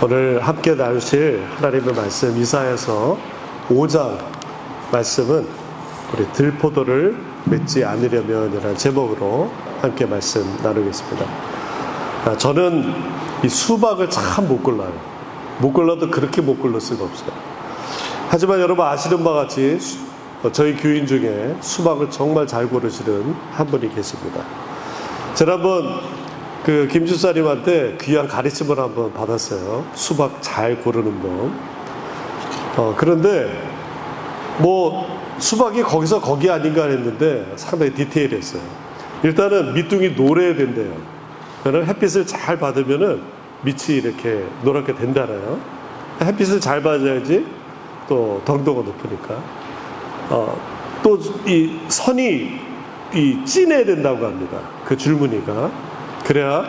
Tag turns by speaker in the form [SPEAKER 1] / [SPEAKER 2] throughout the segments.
[SPEAKER 1] 오늘 함께 나누실 하나님의 말씀 이사야서 5장 말씀은 우리 들포도를 맺지 않으려면이라는 제목으로 함께 말씀 나누겠습니다. 저는 이 수박을 참 못 골라요. 못 골라도 그렇게 못 고를 수가 없어요. 하지만 여러분 아시는 바와 같이 저희 교인 중에 수박을 정말 잘 고르시는 한 분이 계십니다. 지난번 김주사님한테 귀한 가르침을 한번 받았어요. 수박 잘 고르는 법. 그런데 수박이 거기 아닌가 했는데 상당히 디테일했어요. 일단은 밑둥이 노래야 된대요. 그러면 햇빛을 잘 받으면은 밑이 이렇게 노랗게 된다나요. 햇빛을 잘 받아야지 또 당도가 높으니까. 또 이 선이 진해야 된다고 합니다. 그 줄무늬가. 그래야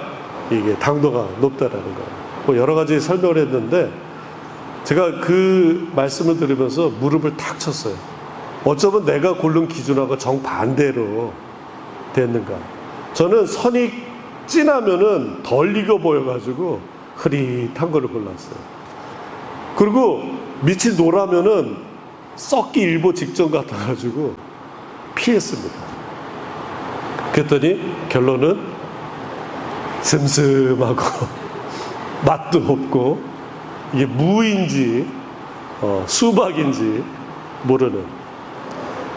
[SPEAKER 1] 이게 당도가 높다라는 거예요. 여러 가지 설명을 했는데 제가 그 말씀을 들으면서 무릎을 탁 쳤어요. 어쩌면 내가 고른 기준하고 정반대로 됐는가. 저는 선이 진하면은 덜 익어 보여가지고 흐릿한 거를 골랐어요. 그리고 밑이 노라면은 썩기 일보 직전 같아가지고 피했습니다. 그랬더니 결론은 슴슴하고 맛도 없고 이게 무인지 수박인지 모르는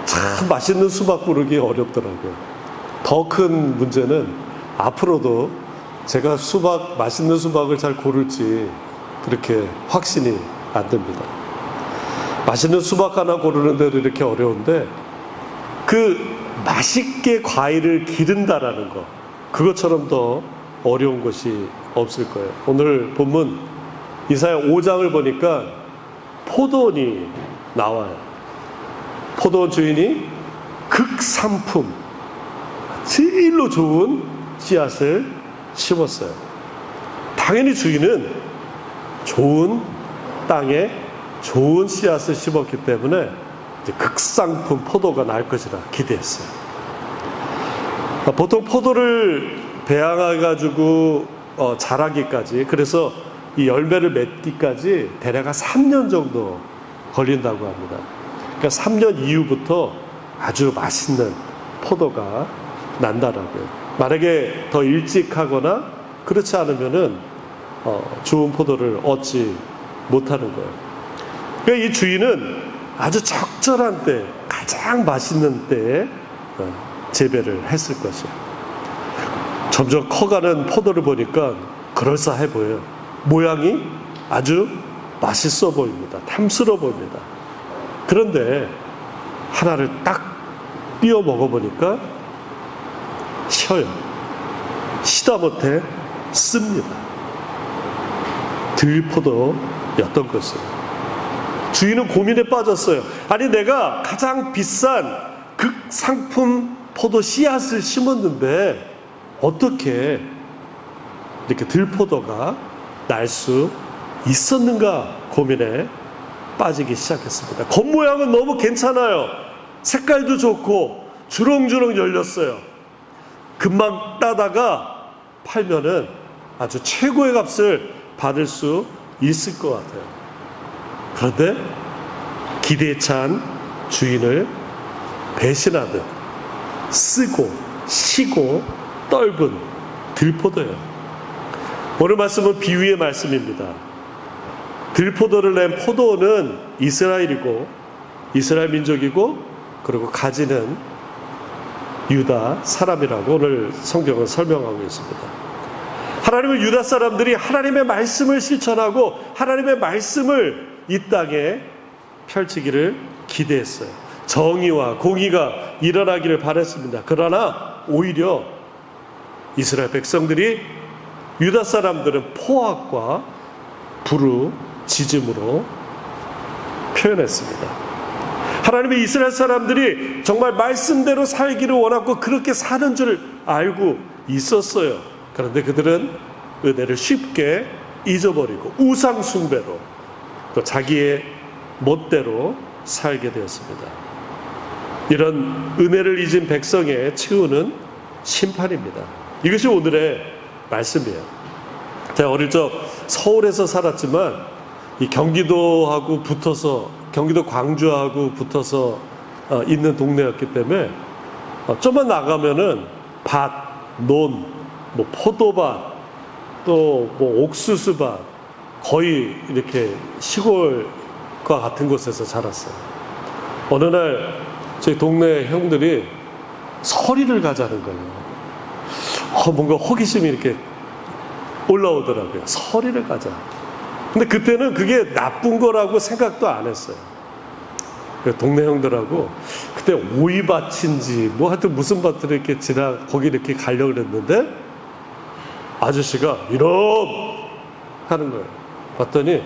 [SPEAKER 1] 참 맛있는 수박 고르기 어렵더라고요. 더 큰 문제는 앞으로도 제가 맛있는 수박을 잘 고를지 그렇게 확신이 안 됩니다. 맛있는 수박 하나 고르는 데도 이렇게 어려운데 그 맛있게 과일을 기른다라는 거, 그것처럼 더 어려운 것이 없을 거예요. 오늘 본문 이사야 5장을 보니까 포도원이 나와요. 포도원 주인이 극상품, 제일로 좋은 씨앗을 심었어요. 당연히 주인은 좋은 땅에 좋은 씨앗을 심었기 때문에 극상품 포도가 날 것이라 기대했어요. 보통 포도를 배양해가지고 자라기까지, 그래서 이 열매를 맺기까지 대략 3년 정도 걸린다고 합니다. 그러니까 3년 이후부터 아주 맛있는 포도가 난다라고요. 만약에 더 일찍 하거나 그렇지 않으면은 좋은 포도를 얻지 못하는 거예요. 그러니까 이 주인은 아주 적절한 때, 가장 맛있는 때에 재배를 했을 것이에요. 점점 커가는 포도를 보니까 그럴싸해 보여요. 모양이 아주 맛있어 보입니다. 탐스러워 보입니다. 그런데 하나를 딱 띄어 먹어보니까 쉬어요. 쉬다 못해 씁니다. 들포도였던 것이에요. 주인은 고민에 빠졌어요. 아니, 내가 가장 비싼 극상품 포도 씨앗을 심었는데 어떻게 이렇게 들포도가 날 수 있었는가 고민에 빠지기 시작했습니다. 겉모양은 너무 괜찮아요. 색깔도 좋고 주렁주렁 열렸어요. 금방 따다가 팔면은 아주 최고의 값을 받을 수 있을 것 같아요. 그런데 기대에 찬 주인을 배신하듯 쓰고 시고 떫은 들포도예요. 오늘 말씀은 비유의 말씀입니다. 들포도를 낸 포도원은 이스라엘이고, 이스라엘 민족이고, 그리고 가지는 유다 사람이라고 오늘 성경은 설명하고 있습니다. 하나님은 유다 사람들이 하나님의 말씀을 실천하고 하나님의 말씀을 이 땅에 펼치기를 기대했어요. 정의와 공의가 일어나기를 바랬습니다. 그러나 오히려 이스라엘 백성들이 유다 사람들은 포악과 부르짖음으로 표현했습니다. 하나님의 이스라엘 사람들이 정말 말씀대로 살기를 원하고 그렇게 사는 줄 알고 있었어요. 그런데 그들은 은혜를 쉽게 잊어버리고 우상 숭배로 또 자기의 멋대로 살게 되었습니다. 이런 은혜를 잊은 백성의 치우는 심판입니다. 이것이 오늘의 말씀이에요. 제가 어릴 적 서울에서 살았지만 이 경기도하고 붙어서, 경기도 광주하고 붙어서 있는 동네였기 때문에 좀만 나가면은 밭, 논, 뭐 포도밭, 또 뭐 옥수수밭, 거의 이렇게 시골과 같은 곳에서 자랐어요. 어느 날 저희 동네 형들이 서리를 가자는 거예요. 뭔가 호기심이 이렇게 올라오더라고요. 서리를 가자. 근데 그때는 그게 나쁜 거라고 생각도 안 했어요. 동네 형들하고 그때 오이밭인지 뭐 하여튼 무슨 밭을 이렇게 거기 이렇게 가려고 그랬는데 아저씨가 이런 하는 거예요. 봤더니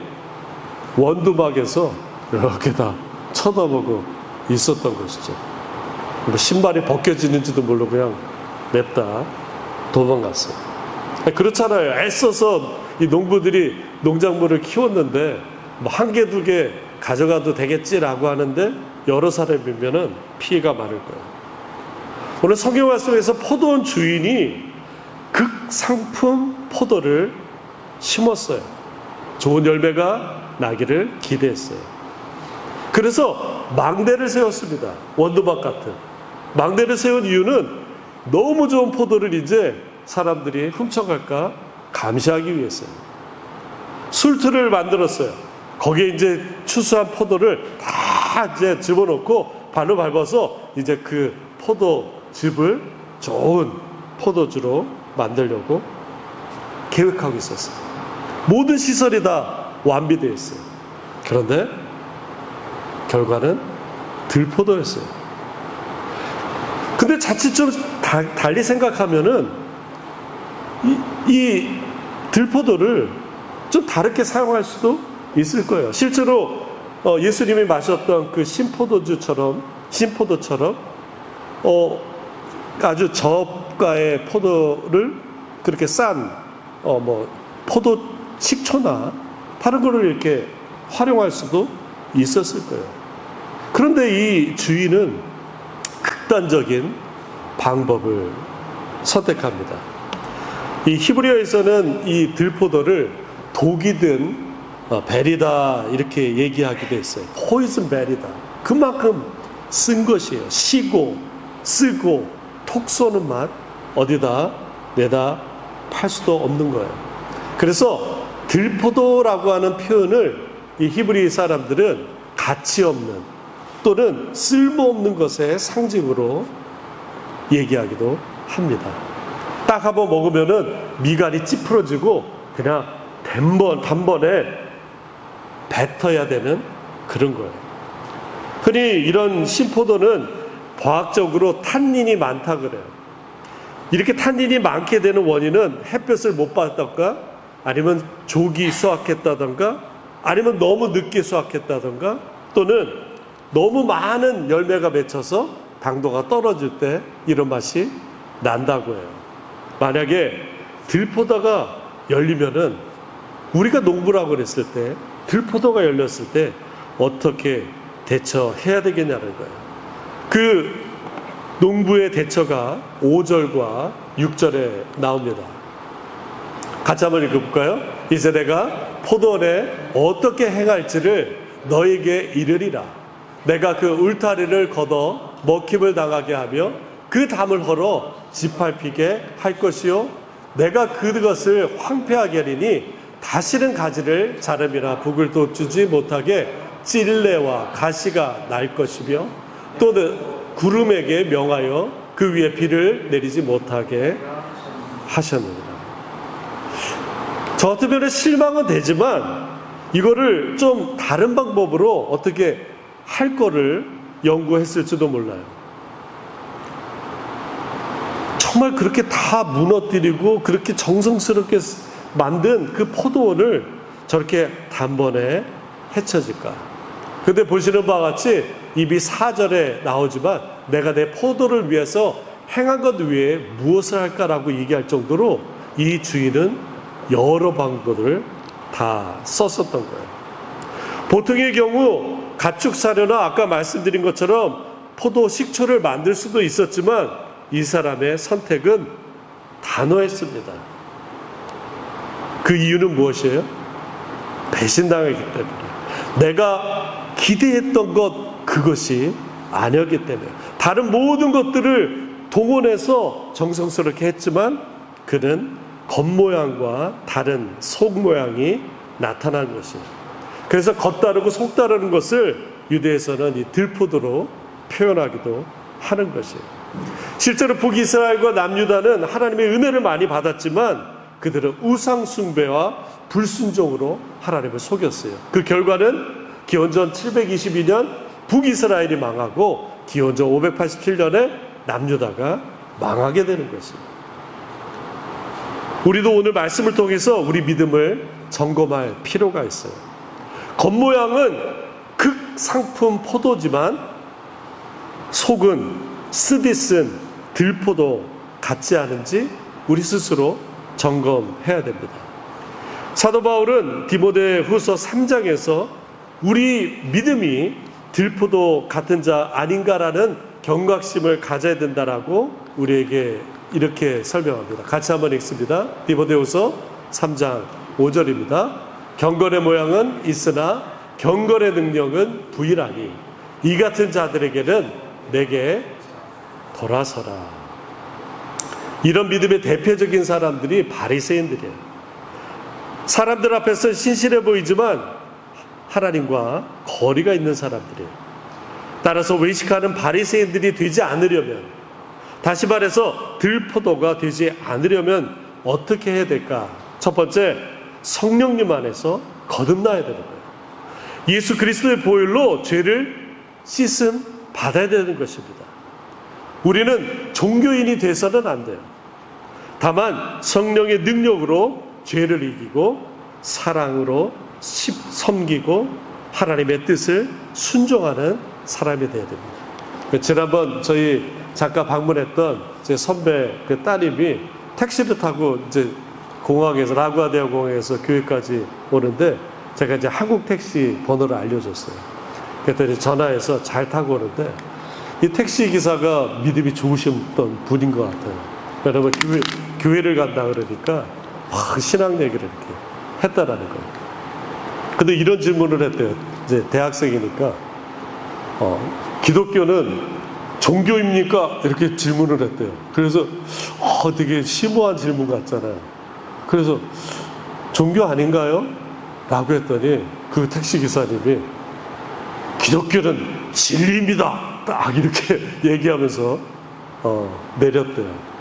[SPEAKER 1] 원두막에서 이렇게 다 쳐다보고 있었던 것이죠. 뭐 신발이 벗겨지는지도 모르고 그냥 냅다 도망갔어요. 그렇잖아요. 애써서 이 농부들이 농작물을 키웠는데 뭐 한 개, 두 개 가져가도 되겠지라고 하는데 여러 사람이면은 피해가 많을 거예요. 오늘 성경 말씀에서 포도원 주인이 극상품 포도를 심었어요. 좋은 열매가 나기를 기대했어요. 그래서 망대를 세웠습니다. 원두막 같은 망대를 세운 이유는 너무 좋은 포도를 이제 사람들이 훔쳐갈까 감시하기 위해서요. 술틀을 만들었어요. 거기에 이제 추수한 포도를 다 이제 집어넣고 발로 밟아서 이제 그 포도즙을 좋은 포도주로 만들려고 계획하고 있었어요. 모든 시설이 다 완비되어 있어요. 그런데 결과는 들포도였어요. 근데 자칫 좀 달리 생각하면은 이 들포도를 좀 다르게 사용할 수도 있을 거예요. 실제로 예수님이 마셨던 그 신포도처럼 아주 저가의 포도를 그렇게 싼 포도 식초나 다른 거를 이렇게 활용할 수도 있었을 거예요. 그런데 이 주인은 극단적인 방법을 선택합니다. 이 히브리어에서는 이 들포도를 독이 든 베리다 이렇게 얘기하기도 했어요. 포이즌 베리다. 그만큼 쓴 것이에요. 시고 쓰고 톡 쏘는 맛 어디다 내다 팔 수도 없는 거예요. 그래서 들포도라고 하는 표현을 이 히브리 사람들은 가치 없는 또는 쓸모없는 것의 상징으로 얘기하기도 합니다. 딱 한번 먹으면은 미간이 찌푸러지고 그냥 단번에 뱉어야 되는 그런 거예요. 흔히 이런 신포도는 과학적으로 탄닌이 많다 그래요. 이렇게 탄닌이 많게 되는 원인은 햇볕을 못 받았던가 아니면 조기 수확했다던가 아니면 너무 늦게 수확했다던가 또는 너무 많은 열매가 맺혀서 당도가 떨어질 때 이런 맛이 난다고 해요. 만약에 들포도가 열리면은 우리가 농부라고 그랬을 때 들포도가 열렸을 때 어떻게 대처해야 되겠냐는 거예요. 그 농부의 대처가 5절과 6절에 나옵니다. 같이 한번 읽어볼까요? 이제 내가 포도원에 어떻게 행할지를 너에게 이르리라. 내가 그 울타리를 걷어 먹힘을 당하게 하며 그 담을 헐어 짓밟히게 할 것이요 내가 그것을 황폐하게 하리니 다시는 가지를 자름이나 북을 돋주지 못하게 찔레와 가시가 날 것이며 또 구름에게 명하여 그 위에 비를 내리지 못하게 하셨느니라. 저 같으면 실망은 되지만 이거를 좀 다른 방법으로 어떻게 할 거를 연구했을지도 몰라요. 정말 그렇게 다 무너뜨리고 그렇게 정성스럽게 만든 그 포도원을 저렇게 단번에 해쳐질까? 근데 보시는 바와 같이 입이 4절에 나오지만 내가 내 포도를 위해서 행한 것 외에 무엇을 할까라고 얘기할 정도로 이 주인은 여러 방법을 다 썼었던 거예요. 보통의 경우 가축 사료나 아까 말씀드린 것처럼 포도 식초를 만들 수도 있었지만 이 사람의 선택은 단호했습니다. 그 이유는 무엇이에요? 배신당했기 때문에. 내가 기대했던 것 그것이 아니었기 때문에. 다른 모든 것들을 동원해서 정성스럽게 했지만 그는 겉모양과 다른 속모양이 나타난 것이에요. 그래서 겉다르고 속다르는 것을 유대에서는 이 들포도로 표현하기도 하는 것이에요. 실제로 북이스라엘과 남유다는 하나님의 은혜를 많이 받았지만 그들은 우상 숭배와 불순종으로 하나님을 속였어요. 그 결과는 기원전 722년 북이스라엘이 망하고 기원전 587년에 남유다가 망하게 되는 것입니다. 우리도 오늘 말씀을 통해서 우리 믿음을 점검할 필요가 있어요. 겉모양은 극상품 포도지만 속은 쓰디 쓴 들포도 같지 않은지 우리 스스로 점검해야 됩니다. 사도 바울은 디모데후서 3장에서 우리 믿음이 들포도 같은 자 아닌가라는 경각심을 가져야 된다라고 우리에게 이렇게 설명합니다. 같이 한번 읽습니다. 디모데후서 3장 5절입니다. 경건의 모양은 있으나 경건의 능력은 부일하니 이 같은 자들에게는 내게 돌아서라. 이런 믿음의 대표적인 사람들이 바리새인들이에요. 사람들 앞에서 신실해 보이지만 하나님과 거리가 있는 사람들이에요. 따라서 외식하는 바리새인들이 되지 않으려면, 다시 말해서 들포도가 되지 않으려면 어떻게 해야 될까? 첫 번째, 성령님 안에서 거듭나야 되는 거예요. 예수 그리스도의 보혈로 죄를 씻음 받아야 되는 것입니다. 우리는 종교인이 돼서는 안 돼요. 다만 성령의 능력으로 죄를 이기고 사랑으로 섬기고 하나님의 뜻을 순종하는 사람이 되어야 됩니다. 지난번 저희 잠깐 방문했던 제 선배 그 따님이 택시를 타고 이제 공항에서 라구아디아 공항에서 교회까지 오는데 제가 이제 한국 택시 번호를 알려줬어요. 그랬더니 전화해서 잘 타고 오는데 이 택시 기사가 믿음이 좋으셨던 분인 것 같아요. 여러분 교회를 간다 그러니까 신앙 얘기를 이렇게 했다라는 거예요. 근데 이런 질문을 했대요. 이제 대학생이니까 기독교는 종교입니까? 이렇게 질문을 했대요. 그래서 되게 심오한 질문 같잖아요. 그래서 종교 아닌가요? 라고 했더니 그 택시 기사님이 기독교는 진리입니다. 딱 이렇게 얘기하면서 내렸대요.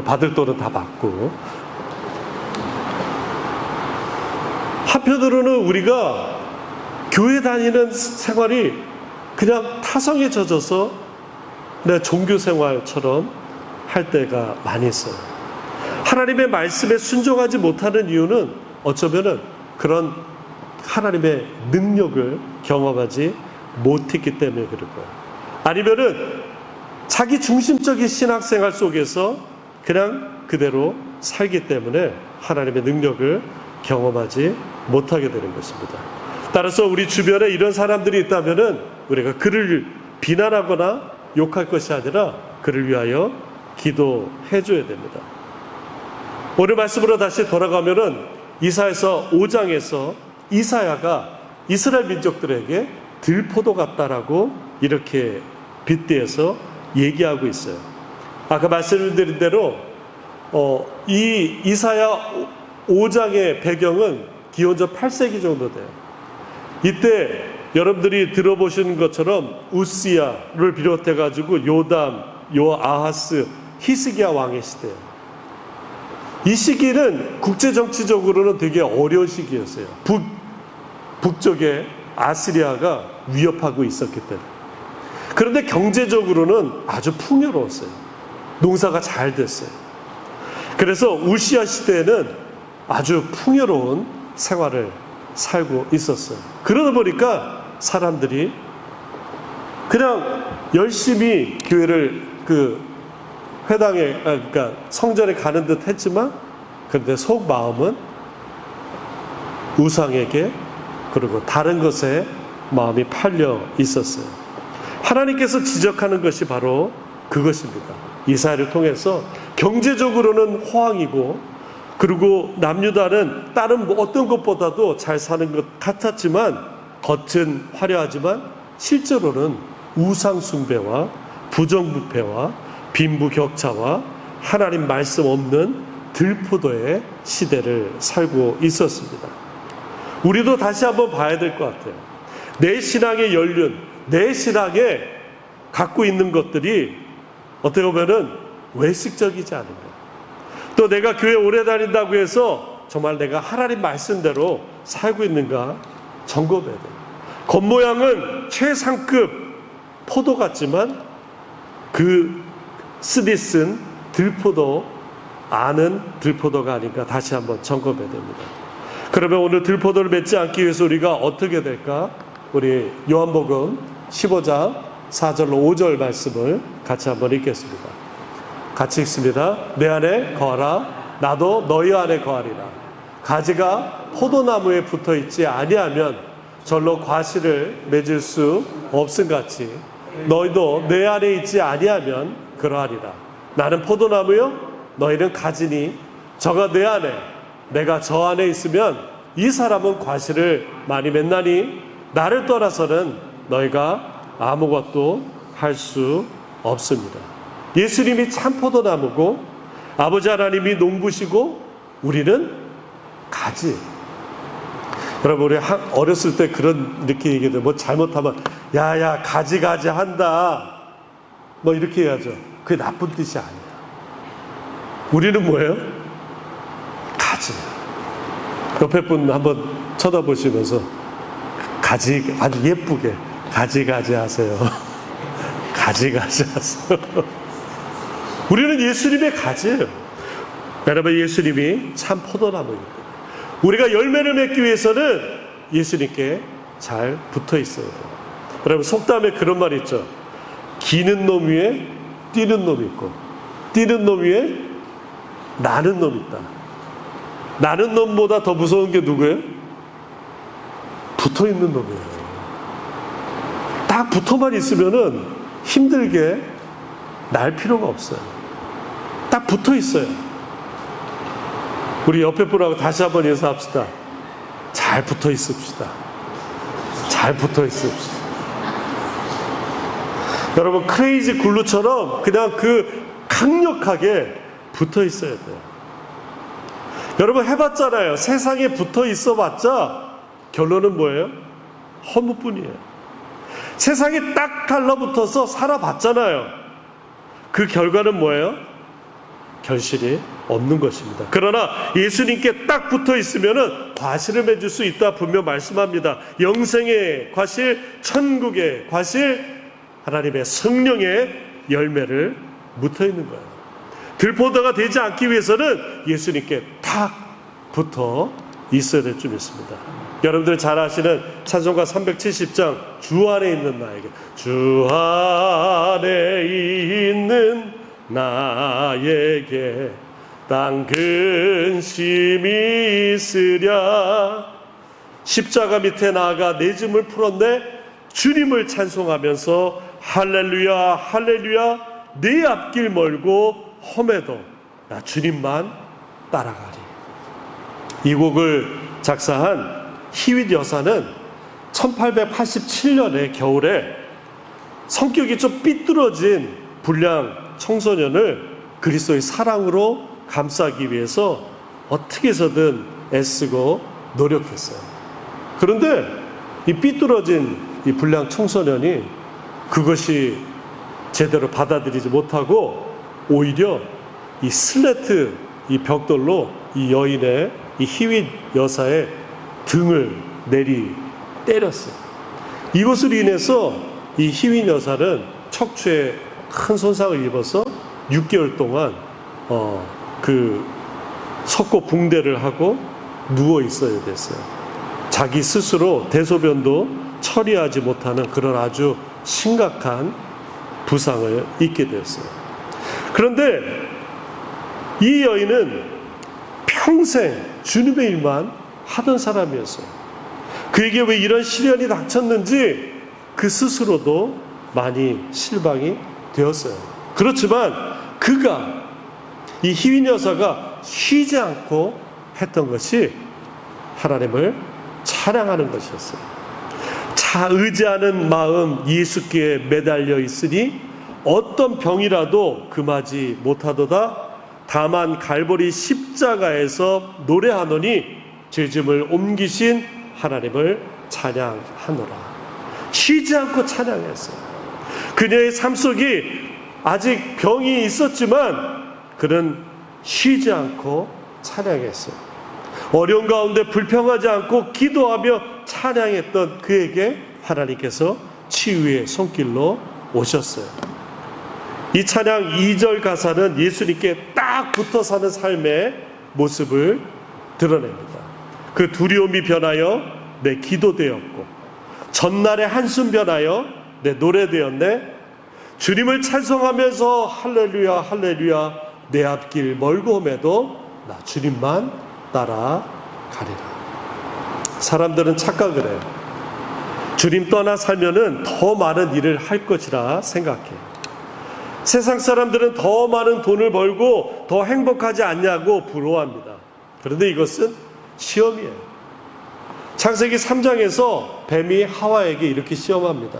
[SPEAKER 1] 받을 돈은 다 받고. 한편으로는 우리가 교회 다니는 생활이 그냥 타성에 젖어서 내 종교 생활처럼 할 때가 많이 있어요. 하나님의 말씀에 순종하지 못하는 이유는 어쩌면은 그런 하나님의 능력을 경험하지 못했기 때문에 그럴 거예요. 아니면은 자기 중심적인 신학생활 속에서 그냥 그대로 살기 때문에 하나님의 능력을 경험하지 못하게 되는 것입니다. 따라서 우리 주변에 이런 사람들이 있다면은 우리가 그를 비난하거나 욕할 것이 아니라 그를 위하여 기도해 줘야 됩니다. 오늘 말씀으로 다시 돌아가면은 이사야서 5장에서 이사야가 이스라엘 민족들에게 들포도 같다라고 이렇게 빗대어서 얘기하고 있어요. 아까 말씀드린 대로 이 이사야 5장의 배경은 기원전 8세기 정도 돼요. 이때 여러분들이 들어보신 것처럼 우시야를 비롯해 가지고 요담, 요아하스, 히스기야 왕의 시대예요. 이 시기는 국제 정치적으로는 되게 어려운 시기였어요. 북쪽에 아시리아가 위협하고 있었기 때문에. 그런데 경제적으로는 아주 풍요로웠어요. 농사가 잘 됐어요. 그래서 우시야 시대에는 아주 풍요로운 생활을 살고 있었어요. 그러다 보니까 사람들이 그냥 열심히 교회를 회당에 그러니까 성전에 가는 듯 했지만 그런데 속 마음은 우상에게 그리고 다른 것에 마음이 팔려 있었어요. 하나님께서 지적하는 것이 바로 그것입니다. 이사야를 통해서 경제적으로는 호황이고 그리고 남유다는 다른 어떤 것보다도 잘 사는 것 같았지만, 겉은 화려하지만 실제로는 우상 숭배와 부정부패와 빈부격차와 하나님 말씀 없는 들포도의 시대를 살고 있었습니다. 우리도 다시 한번 봐야 될 것 같아요. 내 신앙의 연륜, 내 신앙에 갖고 있는 것들이 어떻게 보면은 외식적이지 않은가. 또 내가 교회 오래 다닌다고 해서 정말 내가 하나님 말씀대로 살고 있는가 점검해야 돼요. 겉모양은 최상급 포도 같지만 그 쓰디 쓴 들포도 아는 들포도가 아닌가 다시 한번 점검해야 됩니다. 그러면 오늘 들포도를 맺지 않기 위해서 우리가 어떻게 될까? 우리 요한복음 15장 4절로 5절 말씀을 같이 한번 읽겠습니다. 같이 읽습니다. 내 안에 거하라 나도 너희 안에 거하리라. 가지가 포도나무에 붙어있지 아니하면 절로 과실을 맺을 수 없음같이 너희도 내 안에 있지 아니하면 그러하리라. 나는 포도나무요 너희는 가지니 저가 내 안에 내가 저 안에 있으면 이 사람은 과실을 많이 맺나니 나를 떠나서는 너희가 아무것도 할 수 없습니다. 예수님이 참 포도나무고 아버지 하나님이 농부시고 우리는 가지. 여러분 우리 어렸을 때 그런 이렇게 얘기해도 뭐 잘못하면 야야 가지 한다 뭐 이렇게 해야죠. 그게 나쁜 뜻이 아니야. 우리는 뭐예요? 가지. 옆에 분 한번 쳐다보시면서 가지 아주 예쁘게 가지 하세요. 가지 하세요. 우리는 예수님의 가지예요. 여러분 예수님이 참 포도나무입니다. 우리가 열매를 맺기 위해서는 예수님께 잘 붙어 있어야 돼요. 여러분 속담에 그런 말 있죠. 기는 놈 위에 뛰는 놈이 있고 뛰는 놈 위에 나는 놈이 있다. 나는 놈보다 더 무서운 게 누구예요? 붙어 있는 놈이에요. 딱 붙어만 있으면은 힘들게 날 필요가 없어요. 딱 붙어 있어요. 우리 옆에 분하고 다시 한번 인사합시다. 잘 붙어 있읍시다. 잘 붙어 있읍시다. 여러분 크레이지 글루처럼 그냥 그 강력하게 붙어 있어야 돼요. 여러분 해봤잖아요. 세상에 붙어 있어 봤자 결론은 뭐예요? 허무뿐이에요. 세상에 딱 달라붙어서 살아봤잖아요. 그 결과는 뭐예요? 결실이 없는 것입니다. 그러나 예수님께 딱 붙어 있으면은 과실을 맺을 수 있다 분명 말씀합니다. 영생의 과실, 천국의 과실, 하나님의 성령의 열매를 묻어 있는 거예요. 들포도가 되지 않기 위해서는 예수님께 딱 붙어 있어야 될 줄 믿습니다. 여러분들 잘 아시는 찬송가 370장 주 안에 있는 나에게 주 안에 있는 나에게 땅 근심이 있으랴 십자가 밑에 나아가 내 짐을 풀었네 주님을 찬송하면서 할렐루야 할렐루야 네 앞길 멀고 험해도 나 주님만 따라가리. 이 곡을 작사한 히윗 여사는 1887년에 겨울에 성격이 좀 삐뚤어진 불량 청소년을 그리스도의 사랑으로 감싸기 위해서 어떻게 해서든 애쓰고 노력했어요. 그런데 이 삐뚤어진 이 불량 청소년이 그것이 제대로 받아들이지 못하고 오히려 이 슬레트 이 벽돌로 이 여인의 이 히윗 여사의 등을 때렸어요. 이것으로 인해서 이 히윗 여사는 척추에 큰 손상을 입어서 6개월 동안 그 석고 붕대를 하고 누워 있어야 됐어요. 자기 스스로 대소변도 처리하지 못하는 그런 아주 심각한 부상을 입게 되었어요. 그런데 이 여인은 평생 주님의 일만 하던 사람이었어요. 그에게 왜 이런 시련이 닥쳤는지 그 스스로도 많이 실망이 되었어요. 그렇지만 그가 이 히윗 여사가 쉬지 않고 했던 것이 하나님을 찬양하는 것이었어요. 의지하는 마음 예수께 매달려 있으니 어떤 병이라도 금하지 못하도다. 다만 갈보리 십자가에서 노래하노니 죄짐을 옮기신 하나님을 찬양하노라. 쉬지 않고 찬양했어요. 그녀의 삶 속에 아직 병이 있었지만 그는 쉬지 않고 찬양했어요. 어려운 가운데 불평하지 않고 기도하며 찬양했던 그에게 하나님께서 치유의 손길로 오셨어요. 이 찬양 2절 가사는 예수님께 딱 붙어 사는 삶의 모습을 드러냅니다. 그 두려움이 변하여 내 기도 되었고 전날의 한숨 변하여 내 노래 되었네. 주님을 찬송하면서 할렐루야 할렐루야 내 앞길 멀고 험해도 나 주님만 따라가리라. 사람들은 착각을 해요. 주님 떠나 살면은 더 많은 일을 할 것이라 생각해요. 세상 사람들은 더 많은 돈을 벌고 더 행복하지 않냐고 부러워합니다. 그런데 이것은 시험이에요. 창세기 3장에서 뱀이 하와에게 이렇게 시험합니다.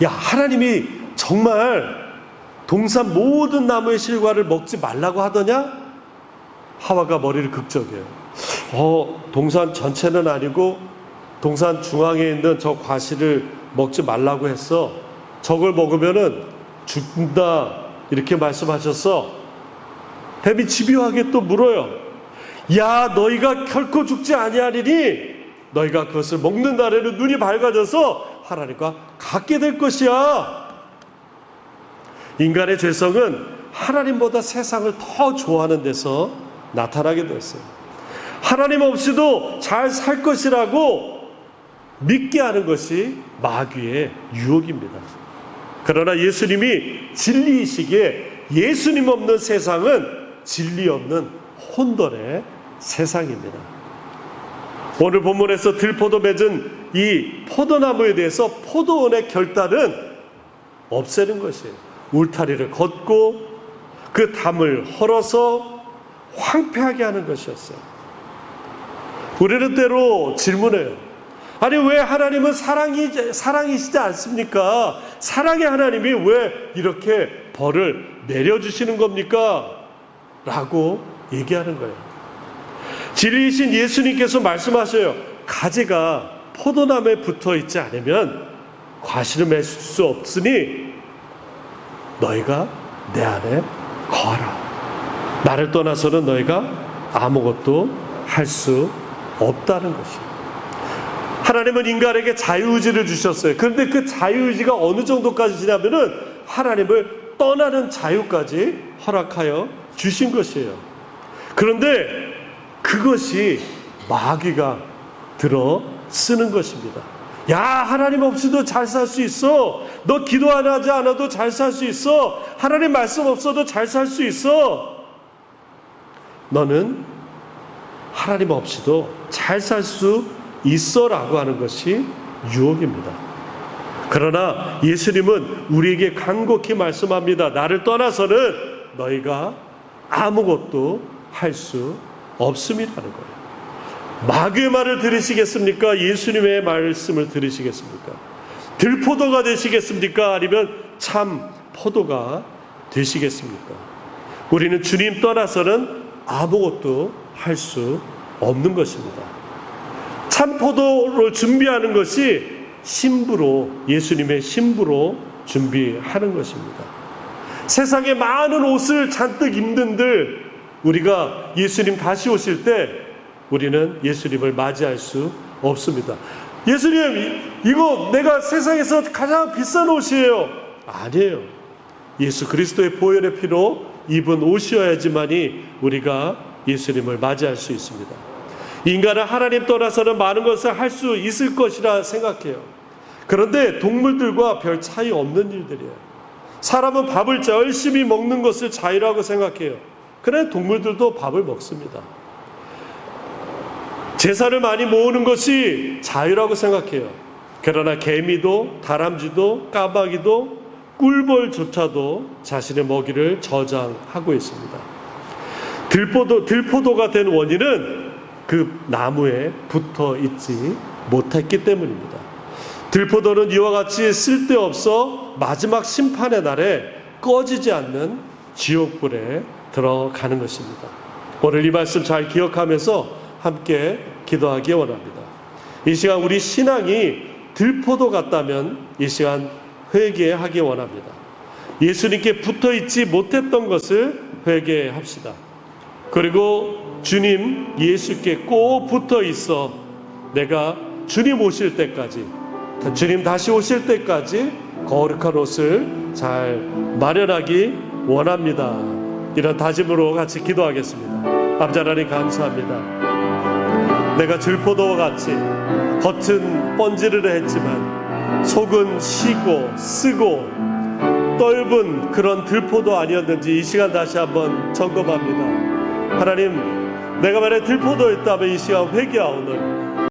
[SPEAKER 1] 야, 하나님이 정말 동산 모든 나무의 실과를 먹지 말라고 하더냐? 하와가 머리를 극적여요. 동산 전체는 아니고 동산 중앙에 있는 저 과실을 먹지 말라고 했어. 저걸 먹으면은 죽는다 이렇게 말씀하셔서 뱀이 집요하게 또 물어요. 야, 너희가 결코 죽지 아니하리니 너희가 그것을 먹는 날에는 눈이 밝아져서 하나님과 같게 될 것이야. 인간의 죄성은 하나님보다 세상을 더 좋아하는 데서 나타나게 됐어요. 하나님 없이도 잘 살 것이라고 믿게 하는 것이 마귀의 유혹입니다. 그러나 예수님이 진리이시기에 예수님 없는 세상은 진리 없는 혼돈의 세상입니다. 오늘 본문에서 들포도 맺은 이 포도나무에 대해서 포도원의 결단은 없애는 것이에요. 울타리를 걷고 그 담을 헐어서 황폐하게 하는 것이었어요. 우리는 때로 질문해요. 아니, 왜 하나님은 사랑이시지 않습니까? 사랑의 하나님이 왜 이렇게 벌을 내려주시는 겁니까? 라고 얘기하는 거예요. 진리이신 예수님께서 말씀하셔요. 가지가 포도나무에 붙어 있지 않으면 과실을 맺을 수 없으니 너희가 내 안에 거하라. 나를 떠나서는 너희가 아무것도 할 수 없다는 것이에요. 하나님은 인간에게 자유의지를 주셨어요. 그런데 그 자유의지가 어느 정도까지 지나면은 하나님을 떠나는 자유까지 허락하여 주신 것이에요. 그런데 그것이 마귀가 들어 쓰는 것입니다. 야, 하나님 없이도 잘 살 수 있어. 너 기도 안 하지 않아도 잘 살 수 있어. 하나님 말씀 없어도 잘 살 수 있어. 너는 하나님 없이도 잘 살 수 있어 라고 하는 것이 유혹입니다. 그러나 예수님은 우리에게 간곡히 말씀합니다. 나를 떠나서는 너희가 아무것도 할 수 없음이라는 거예요. 마귀의 말을 들으시겠습니까? 예수님의 말씀을 들으시겠습니까? 들포도가 되시겠습니까? 아니면 참 포도가 되시겠습니까? 우리는 주님 떠나서는 아무것도 할 수 없는 것입니다. 참 포도를 준비하는 것이 신부로, 예수님의 신부로 준비하는 것입니다. 세상에 많은 옷을 잔뜩 입는들 우리가 예수님 다시 오실 때 우리는 예수님을 맞이할 수 없습니다. 예수님, 이거 내가 세상에서 가장 비싼 옷이에요. 아니에요. 예수 그리스도의 보혈의 피로 입은 옷이어야지만이 우리가 예수님을 맞이할 수 있습니다. 인간은 하나님 떠나서는 많은 것을 할 수 있을 것이라 생각해요. 그런데 동물들과 별 차이 없는 일들이에요. 사람은 밥을 열심히 먹는 것을 자유라고 생각해요. 그래, 동물들도 밥을 먹습니다. 재산을 많이 모으는 것이 자유라고 생각해요. 그러나 개미도 다람쥐도 까마귀도 꿀벌조차도 자신의 먹이를 저장하고 있습니다. 들포도가 된 원인은 그 나무에 붙어 있지 못했기 때문입니다. 들포도는 이와 같이 쓸데없어 마지막 심판의 날에 꺼지지 않는 지옥불에 들어가는 것입니다. 오늘 이 말씀 잘 기억하면서 함께 기도하기 원합니다. 이 시간 우리 신앙이 들포도 같다면 이 시간 회개하기 원합니다. 예수님께 붙어 있지 못했던 것을 회개합시다. 그리고 주님 예수께 꼭 붙어 있어 내가 주님 오실 때까지, 주님 다시 오실 때까지 거룩한 옷을 잘 마련하기 원합니다. 이런 다짐으로 같이 기도하겠습니다. 아버지 하나님 감사합니다. 내가 들포도와 같이 겉은 번지르르 했지만 속은 시고 쓰고 떫은 그런 들포도 아니었는지 이 시간 다시 한번 점검합니다. 하나님, 내가 만약 들포도였다면 이 시간 회개하오늘